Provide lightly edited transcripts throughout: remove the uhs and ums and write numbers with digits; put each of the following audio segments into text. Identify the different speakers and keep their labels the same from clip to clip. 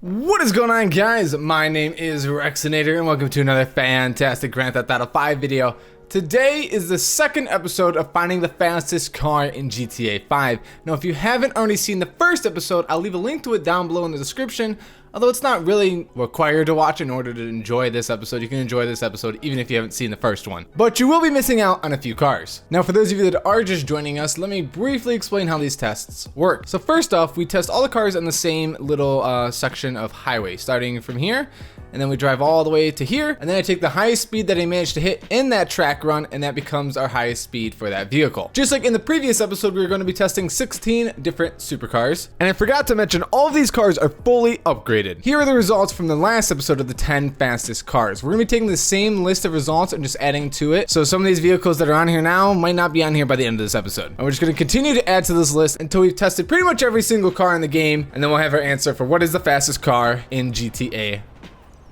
Speaker 1: What is going on, guys? My name is Rexinator and welcome to another fantastic Grand Theft Auto 5 video. Today is the second episode of finding the fastest car in GTA 5. Now, if you haven't already seen the first episode, I'll leave a link to it down below in the description. Although it's not really required to watch in order to enjoy this episode. You can enjoy this episode even if you haven't seen the first one. But you will be missing out on a few cars. Now, for those of you that are just joining us, let me briefly explain how these tests work. So first off, we test all the cars on the same little section of highway, starting from here. And then we drive all the way to here, and then I take the highest speed that I managed to hit in that track run, and that becomes our highest speed for that vehicle. Just like in the previous episode, we were going to be testing 16 different supercars, and I forgot to mention all of these cars are fully upgraded. Here are the results from the last episode of the 10 fastest cars. We're going to be taking the same list of results and just adding to it, so some of these vehicles that are on here now might not be on here by the end of this episode. And we're just going to continue to add to this list until we've tested pretty much every single car in the game, and then we'll have our answer for what is the fastest car in GTA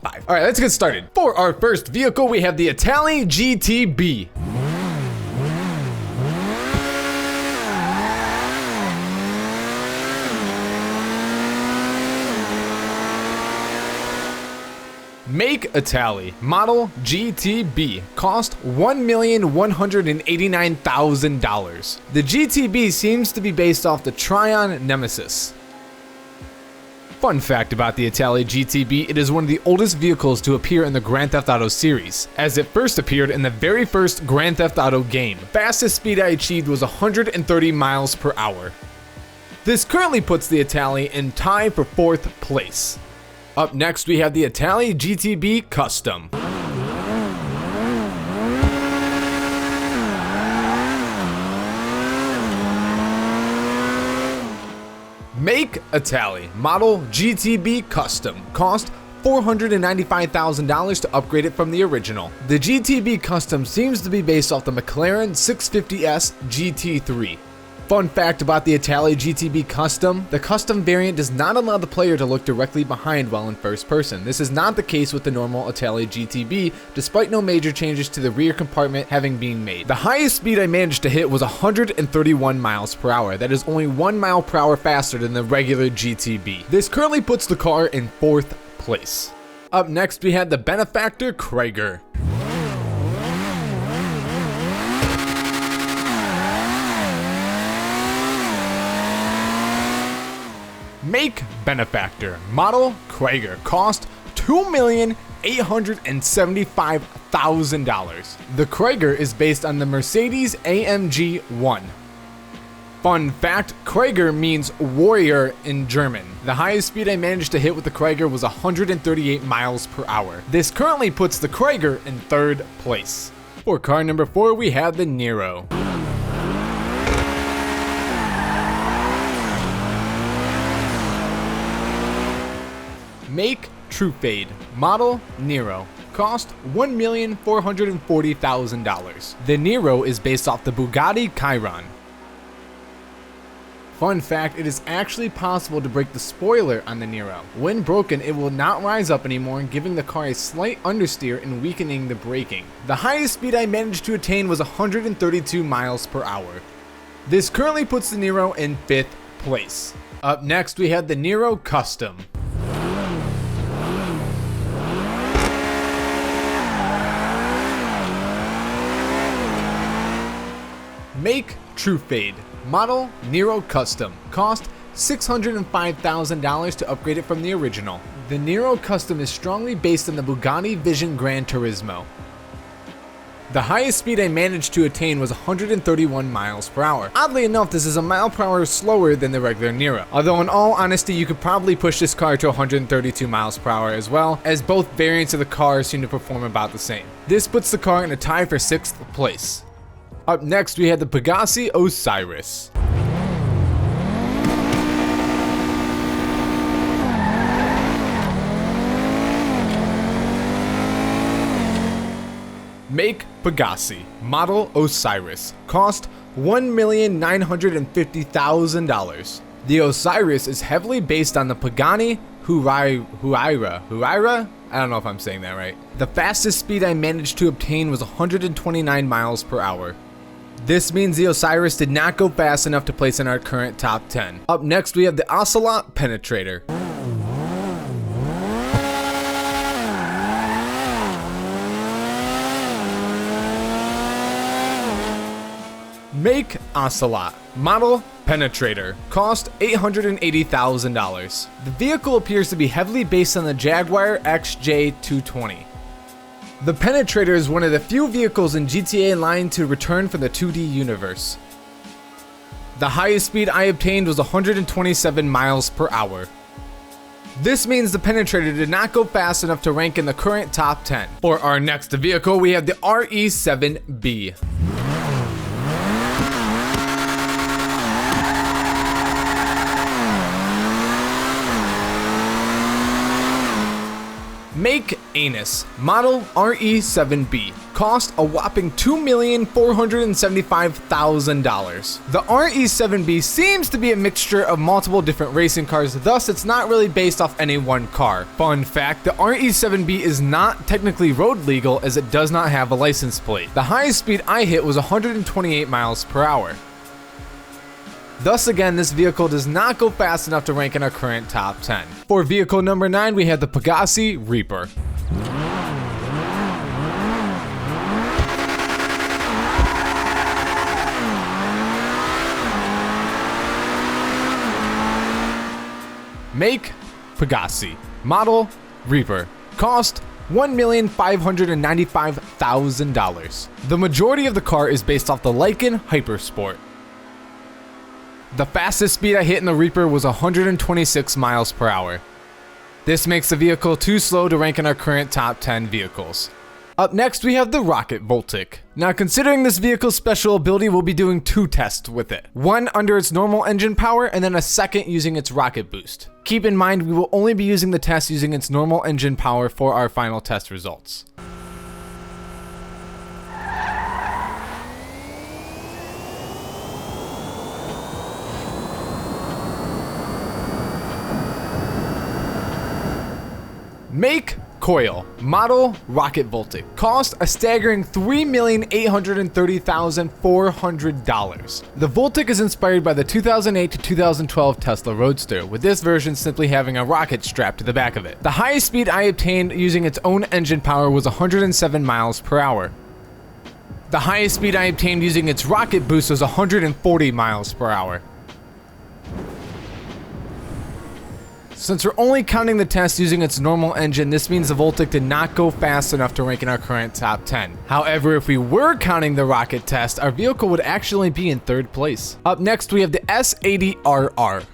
Speaker 1: 5. All right, let's get started. For our first vehicle, we have the Itali GTB. Make Itali, model GTB, cost $1,189,000. The GTB seems to be based off the Tryon Nemesis. Fun fact about the Itali GTB, it is one of the oldest vehicles to appear in the Grand Theft Auto series, as it first appeared in the very first Grand Theft Auto game. Fastest speed I achieved was 130 miles per hour. This currently puts the Itali in tie for 4th place. Up next, we have the Itali GTB Custom. Make Itali, model GTB Custom, cost $495,000 to upgrade it from the original. The GTB Custom seems to be based off the McLaren 650S GT3. Fun fact about the Itali GTB Custom, the custom variant does not allow the player to look directly behind while in first person. This is not the case with the normal Itali GTB, despite no major changes to the rear compartment having been made. The highest speed I managed to hit was 131 miles per hour. That is only 1 mile per hour faster than the regular GTB. This currently puts the car in 4th place. Up next, we had the Benefactor Krieger. Make Benefactor, model Krieger, cost $2,875,000. The Krieger is based on the Mercedes AMG 1. Fun fact, Krieger means warrior in German. The highest speed I managed to hit with the Krieger was 138 miles per hour. This currently puts the Krieger in 3rd place. For car number 4, we have the Nero. Make Truffade, model Nero, cost $1,440,000. The Nero is based off the Bugatti Chiron. Fun fact, it is actually possible to break the spoiler on the Nero. When broken, it will not rise up anymore, giving the car a slight understeer and weakening the braking. The highest speed I managed to attain was 132 miles per hour. This currently puts the Nero in 5th place. Up next, we had the Nero Custom. Make Truffade, model Nero Custom, cost $605,000 to upgrade it from the original. The Nero Custom is strongly based on the Bugatti Vision Gran Turismo. The highest speed I managed to attain was 131 miles per hour. Oddly enough, this is a mile per hour slower than the regular Nero. Although in all honesty, you could probably push this car to 132 miles per hour as well, as both variants of the car seem to perform about the same. This puts the car in a tie for 6th place. Up next, we had the Pegassi Osiris. Make Pegassi, model Osiris, cost $1,950,000. The Osiris is heavily based on the Pagani Huayra? I don't know if I'm saying that right. The fastest speed I managed to obtain was 129 miles per hour. This means the Osiris did not go fast enough to place in our current top 10. Up next, we have the Ocelot Penetrator. Make Ocelot. Model Penetrator. Cost $880,000. The vehicle appears to be heavily based on the Jaguar XJ220. The Penetrator is one of the few vehicles in GTA Online to return from the 2D universe. The highest speed I obtained was 127 miles per hour. This means the Penetrator did not go fast enough to rank in the current top 10. For our next vehicle, we have the RE7B. Make Anus. Model RE7B. Cost a whopping $2,475,000. The RE7B seems to be a mixture of multiple different racing cars, thus it's not really based off any one car. Fun fact, the RE7B is not technically road legal as it does not have a license plate. The highest speed I hit was 128 miles per hour. Thus again, this vehicle does not go fast enough to rank in our current top 10. For vehicle number 9, we have the Pegassi Reaper. Make Pegassi. Model Reaper. Cost $1,595,000. The majority of the car is based off the LAKEY Hypersport. The fastest speed I hit in the Reaper was 126 miles per hour. This makes the vehicle too slow to rank in our current top 10 vehicles. Up next, we have the Rocket Voltic. Now, considering this vehicle's special ability, we'll be doing 2 tests with it. One under its normal engine power, and then a second using its rocket boost. Keep in mind, we will only be using the test using its normal engine power for our final test results. Make Coil. Model Rocket Voltic. Cost a staggering $3,830,400. The Voltic is inspired by the 2008 to 2012 Tesla Roadster, with this version simply having a rocket strapped to the back of it. The highest speed I obtained using its own engine power was 107 miles per hour. The highest speed I obtained using its rocket boost was 140 miles per hour. Since we're only counting the test using its normal engine, this means the Voltic did not go fast enough to rank in our current top 10. However, if we were counting the rocket test, our vehicle would actually be in 3rd place. Up next, we have the S80RR.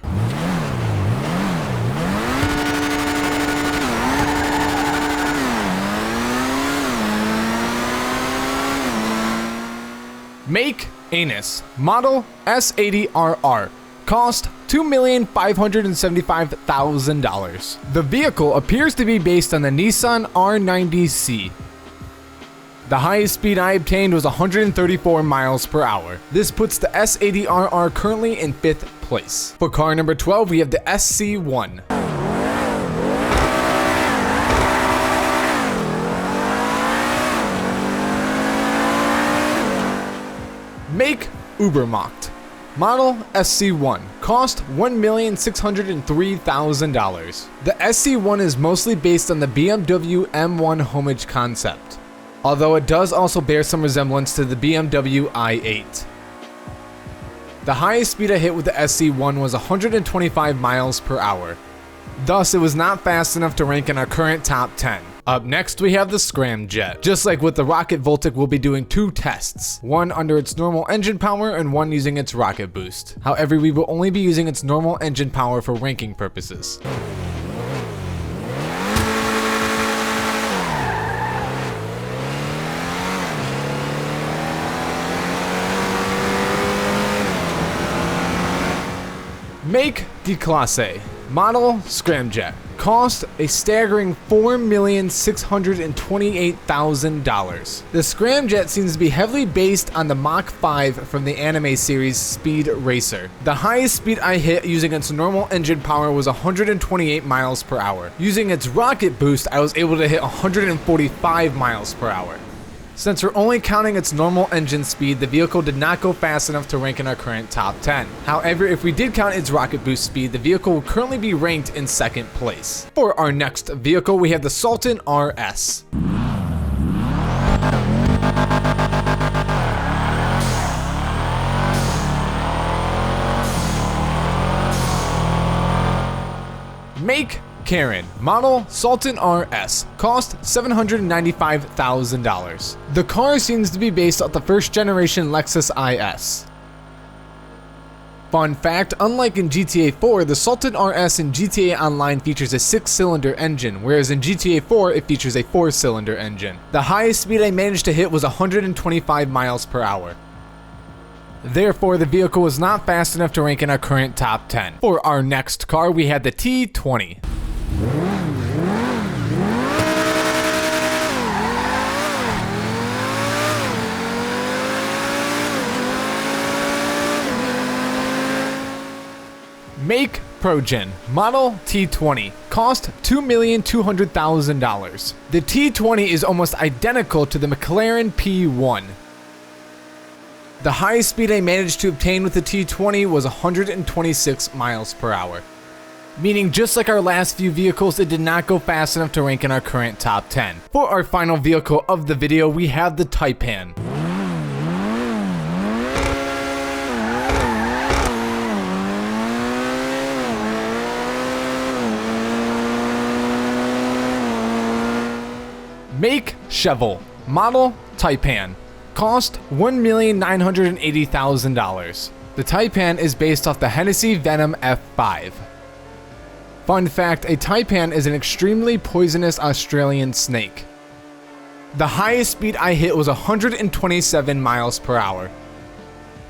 Speaker 1: Make Anus. Model S80RR. Cost $2,575,000. The vehicle appears to be based on the Nissan R90C. The highest speed I obtained was 134 miles per hour. This puts the S80RR currently in 5th place. For car number 12, we have the SC1. Make Ubermacht. Model SC1. Cost $1,603,000. The SC1 is mostly based on the BMW M1 homage concept, although it does also bear some resemblance to the BMW i8. The highest speed I hit with the SC1 was 125 miles per hour. Thus, it was not fast enough to rank in our current top 10. Up next, we have the Scramjet. Just like with the Rocket Voltic, we'll be doing 2 tests, one under its normal engine power and one using its rocket boost. However, we will only be using its normal engine power for ranking purposes. Make Declasse. Model Scramjet. Cost a staggering $4,628,000. The Scramjet seems to be heavily based on the Mach 5 from the anime series Speed Racer. The highest speed I hit using its normal engine power was 128 miles per hour. Using its rocket boost, I was able to hit 145 miles per hour. Since we're only counting its normal engine speed, the vehicle did not go fast enough to rank in our current top 10. However, if we did count its rocket boost speed, the vehicle will currently be ranked in 2nd place. For our next vehicle, we have the Sultan RS. Make Karin, model Sultan RS, cost $795,000. The car seems to be based off the first generation Lexus IS. Fun fact, unlike in GTA 4, the Sultan RS in GTA Online features a 6-cylinder engine, whereas in GTA 4 it features a 4-cylinder engine. The highest speed I managed to hit was 125 miles per hour. Therefore, the vehicle was not fast enough to rank in our current top 10. For our next car, we had the T20. Make Progen, model T20, cost $2,200,000. The T20 is almost identical to the McLaren P1. The highest speed I managed to obtain with the T20 was 126 miles per hour. Meaning just like our last few vehicles, it did not go fast enough to rank in our current top 10. For our final vehicle of the video, we have the Taipan. Make Chevel, model Taipan, cost $1,980,000. The Taipan is based off the Hennessy Venom F5. Fun fact, a Taipan is an extremely poisonous Australian snake. The highest speed I hit was 127 miles per hour.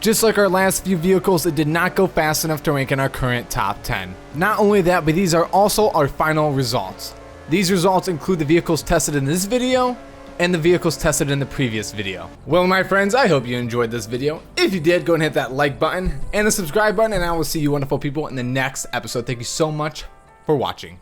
Speaker 1: Just like our last few vehicles, it did not go fast enough to rank in our current top 10. Not only that, but these are also our final results. These results include the vehicles tested in this video and the vehicles tested in the previous video. Well, my friends, I hope you enjoyed this video. If you did, go and hit that like button and the subscribe button, and I will see you wonderful people in the next episode. Thank you so much for watching.